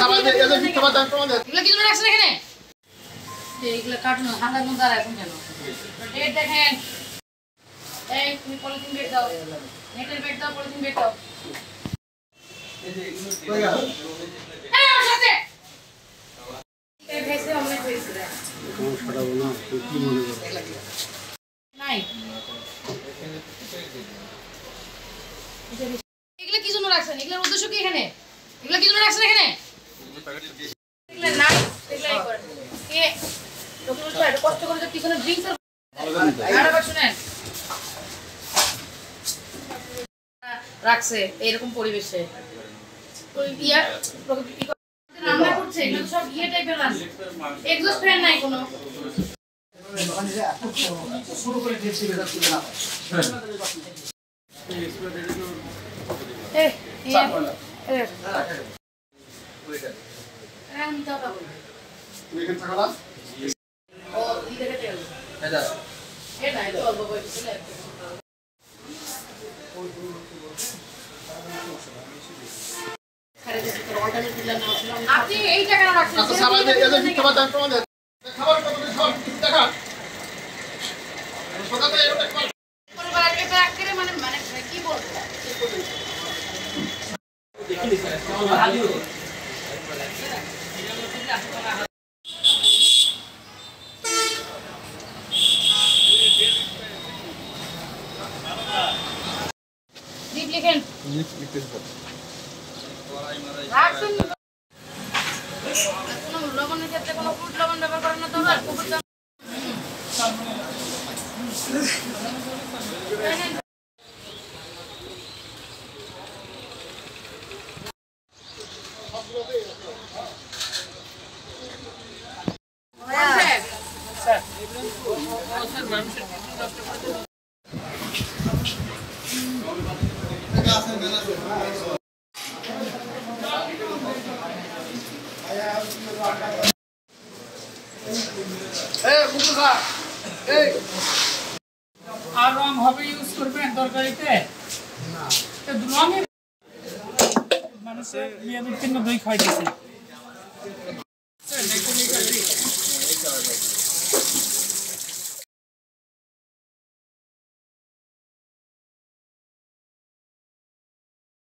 কি জন্য রাখছেন এখানে? এইগুলো কাটুন হাঙ্গার মধ্যে আর এখন কেন? ডেট দেখেন। এই তুমি পলিথিন বের দাও। নেটের বের দাও, পলিথিন বের দাও। এই যে এগুলো কই গেল? এই আমার সাথে। এই ভেসে অনেক হয়েছে রে। কোন ছড়াবো না, তুই কি মনে করছিস? নাই। এগুলো কি জন্য রাখছেন? এগুলোর উদ্দেশ্য কি এখানে? এগুলো কি জন্য রাখছেন এখানে? এগুলো নাই, এগুলাই করেন। কে লোকজন তো এত কষ্ট করে যে পিছনে ড্রিঙ্কস আর আবার শুনেন রাখছে এরকম পরিবেশে ওই ইয়া রান্না করছে এগুলো সব ইয়ে টাইপের রান্না এক্সস্ট ফ্যান নাই কোনো শুরু করে দিয়েছি এটা ছিল না আমি তো বাবু তুমি এখানে থাকো না ও দিকে তেল এটা এটা অল্প বয়স ছিল আপনি এই টাকা রাখছেন আচ্ছা সবাই এদের মিথ্যা কথা তোমাদের খাবার কত দিন সব টাকা সদাতে এটা পরিবার আগে ব্যাক করে মানে মানে কি বলবো দেখিনি স্যার ভালো দীপ লিখেন লিখতে স্যার রাখছেন কোনো লবণের ক্ষেত্রে কোনো ফুড লবণ ব্যবহার করেন না তো আর কুকুর আর রং হবে ইউজ করবেন তরকারিতে না তো রঙে মানুষের মেয়েদের জন্য দই খাইতেছে